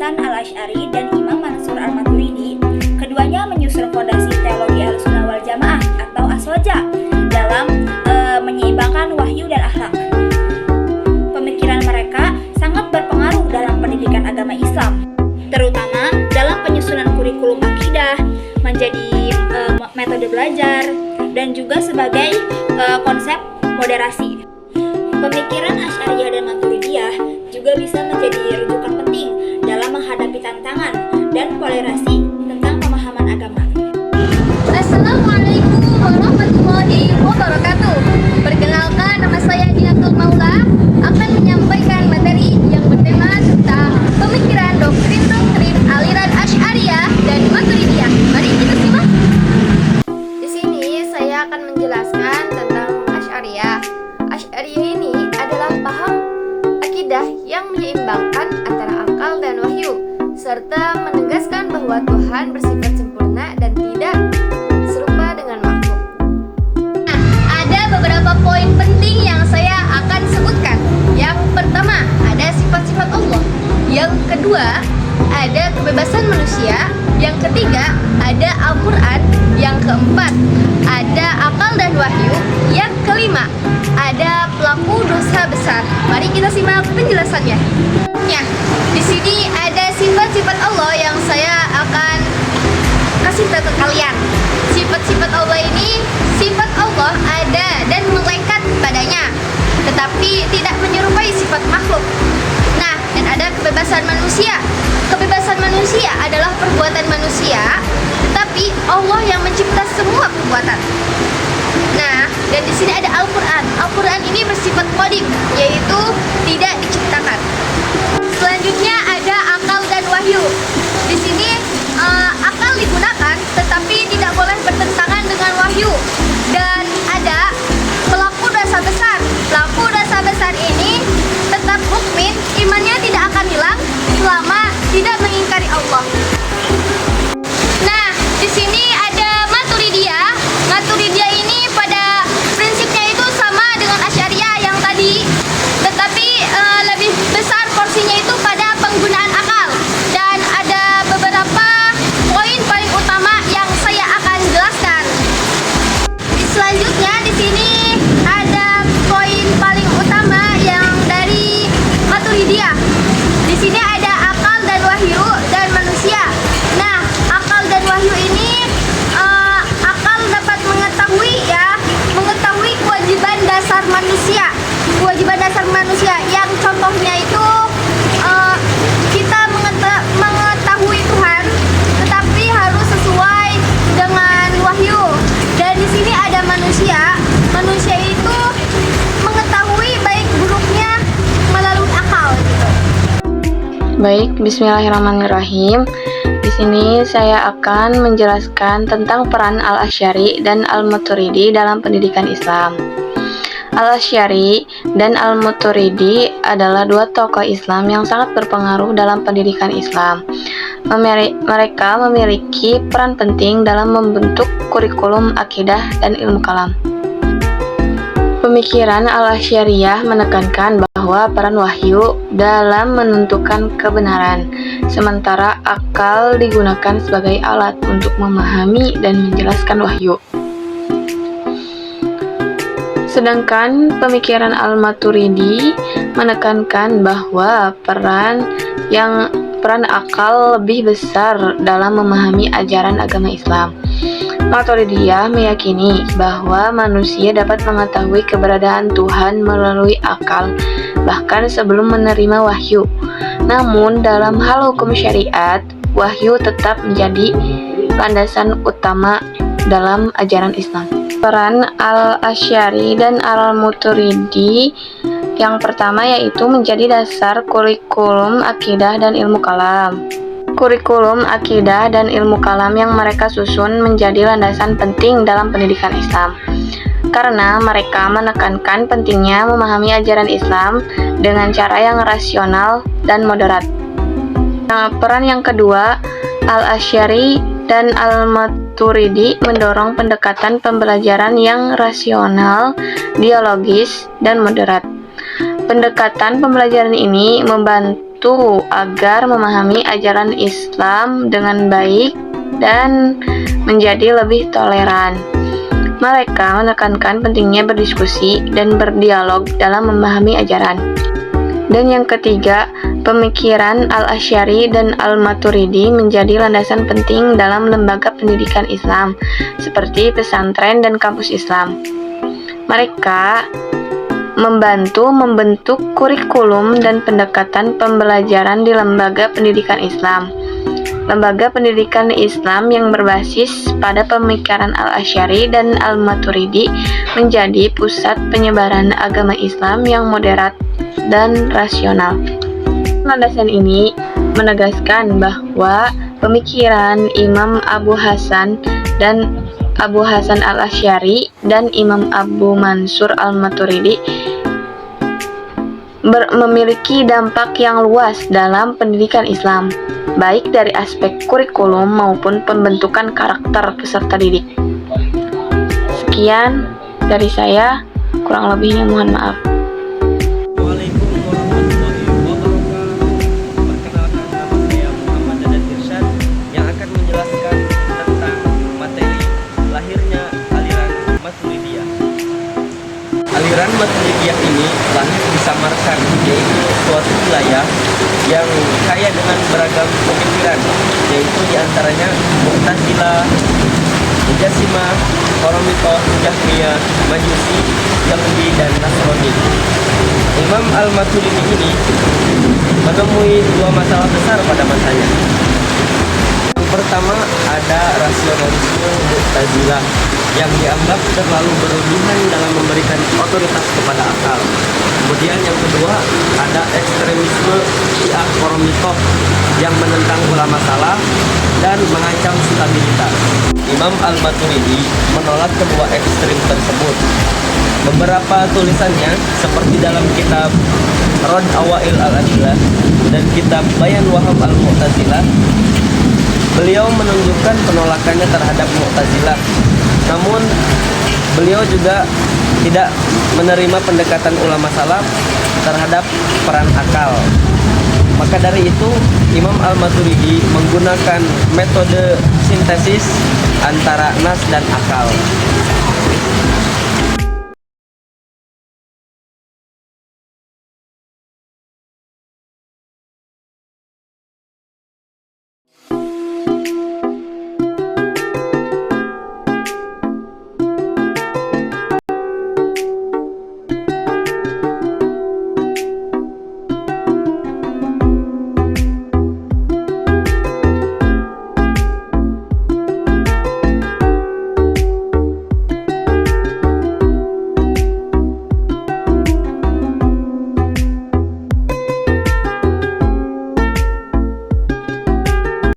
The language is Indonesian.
Hasan Al-Asy'ari dan Imam Mansur Al-Maturidi, keduanya menyusun fondasi teologi Ahlussunnah wal Jamaah atau Aswaja dalam menyeimbangkan wahyu dan akhlak. Pemikiran mereka sangat berpengaruh dalam pendidikan agama Islam, terutama dalam penyusunan kurikulum akidah, menjadi metode belajar, dan juga sebagai konsep moderasi. Pemikiran Asy'ariyah dan Maturidiyah juga bisa menjadi rujukan penting dalam menghadapi tantangan dan toleransi tentang pemahaman agama. Assalamualaikum warahmatullahi wabarakatuh. Perkenalkan, nama saya Dinatul Maula akan menyampaikan materi yang bertema tentang pemikiran doktrin aliran Asy'ariyah dan Maturidiyah. Mari kita simak. Di sini saya akan menjelaskan tentang Asy'ariyah. Asy'ariyah ini adalah paham akidah yang menyeimbangkan antara akal dan wahyu, serta menegaskan bahwa Tuhan bersifat sempurna dan tidak serupa dengan makhluk. Nah, ada beberapa poin penting yang saya akan sebutkan. Yang pertama, ada sifat-sifat Allah. Yang kedua, ada kebebasan manusia. Yang ketiga, ada Al-Quran. Yang keempat, ada akal dan wahyu. Yang kelima, ada pelaku dosa besar. Mari kita simak penjelasannya. Ya, di sini ada sifat-sifat Allah yang saya akan kasih tahu ke kalian. Sifat-sifat Allah ini, sifat Allah ada dan melekat padanya, tetapi tidak menyerupai sifat makhluk. Nah, dan ada kebebasan manusia. Kebebasan manusia adalah perbuatan manusia, tetapi Allah yang mencipta semua perbuatan. Nah, dan di sini ada Al-Quran. Al-Quran ini bersifat qadim, yaitu tidak diciptakan. Selanjutnya ada akal dan wahyu. Di sini akal digunakan, tetapi tidak boleh bertentangan dengan wahyu. Dan ada pelaku dosa besar. Pelaku dosa besar ini tetap mukmin, imannya tidak akan hilang selama tidak mengingkari Allah. Nah, di sini ada Maturidiyah. Maturidiyah ini pada prinsipnya itu sama dengan Asy'ariyah yang tadi, tetapi lebih besar porsinya itu pada penggunaan akal. Dan ada beberapa poin paling utama yang saya akan jelaskan. Selanjutnya di sini ada poin paling utama yang dari Maturidiyah. Di sini ada akal dan wahyu dan manusia. Nah, akal dan wahyu ini akal dapat mengetahui kewajiban dasar manusia. Kewajiban dasar manusia yang contohnya itu kita mengetahui Tuhan, tetapi harus sesuai dengan wahyu. Dan di sini ada manusia. Manusia itu mengetahui baik buruknya melalui akal gitu. Baik, bismillahirrahmanirrahim. Di sini saya akan menjelaskan tentang peran Al-Asy'ari dan Al-Maturidi dalam pendidikan Islam. Al-Asy'ari dan Al-Maturidi adalah dua tokoh Islam yang sangat berpengaruh dalam pendidikan Islam. Mereka memiliki peran penting dalam membentuk kurikulum akidah dan ilmu kalam. Pemikiran Al-Asy'ariyah menekankan bahwa peran wahyu dalam menentukan kebenaran, sementara akal digunakan sebagai alat untuk memahami dan menjelaskan wahyu. Sedangkan pemikiran Al-Maturidi menekankan bahwa peran akal lebih besar dalam memahami ajaran agama Islam. Maturidiyah meyakini bahwa manusia dapat mengetahui keberadaan Tuhan melalui akal, bahkan sebelum menerima wahyu. Namun, dalam hal hukum syariat, wahyu tetap menjadi landasan utama dalam ajaran Islam. Peran Al-Asy'ari dan Al-Maturidi yang pertama yaitu menjadi dasar kurikulum akidah dan ilmu kalam. Kurikulum akidah dan ilmu kalam yang mereka susun menjadi landasan penting dalam pendidikan Islam, karena mereka menekankan pentingnya memahami ajaran Islam dengan cara yang rasional dan moderat. Nah, peran yang kedua, Al-Asy'ari dan Al-Maturidi mendorong pendekatan pembelajaran yang rasional, dialogis, dan moderat. Pendekatan pembelajaran ini membantu membantu agar memahami ajaran Islam dengan baik dan menjadi lebih toleran. Mereka menekankan pentingnya berdiskusi dan berdialog dalam memahami ajaran. Dan yang ketiga, pemikiran Al-Asy'ari dan Al-Maturidi menjadi landasan penting dalam lembaga pendidikan Islam, seperti pesantren dan kampus Islam. Mereka membantu membentuk kurikulum dan pendekatan pembelajaran di lembaga pendidikan Islam. Lembaga pendidikan Islam yang berbasis pada pemikiran Al-Asy'ari dan Al-Maturidi menjadi pusat penyebaran agama Islam yang moderat dan rasional. Landasan ini menegaskan bahwa pemikiran Imam Abu Hasan Al-Asy'ari dan Imam Abu Mansur Al-Maturidi memiliki dampak yang luas dalam pendidikan Islam, baik dari aspek kurikulum maupun pembentukan karakter peserta didik. Sekian dari saya, kurang lebihnya mohon maaf. Assalamualaikum warahmatullahi wabarakatuh. Perkenalkan, nama saya Muhammad Dadan Irsyad yang akan menjelaskan tentang materi lahirnya aliran Maturidiyah. Aliran Maturidiyah ini lahir di Samarkand, yaitu suatu wilayah yang kaya dengan beragam pemikiran, yaitu diantaranya Mu'tazilah, Mujassimah, Qaramithah, Jahmiyah, Majusi, Yahudi, dan Nasrani. Imam Al-Maturidi ini menemui dua masalah besar pada masanya. Yang pertama, ada rasionalisme Mu'tazilah yang dianggap terlalu berlebihan dalam memberikan otoritas kepada akal. Kemudian yang kedua, ada ekstremisme Syiah Qaramithah yang menentang ulama salaf dan mengancam stabilitas. Imam Al-Maturidi menolak kedua ekstrim tersebut. Beberapa tulisannya seperti dalam kitab Rad Awail Al-Adilah dan kitab Bayan Wahab Al-Mu'tazilah, beliau menunjukkan penolakannya terhadap Mu'tazilah. Namun beliau juga tidak menerima pendekatan ulama salaf terhadap peran akal. Maka dari itu, Imam Al-Maturidi menggunakan metode sintesis antara nas dan akal.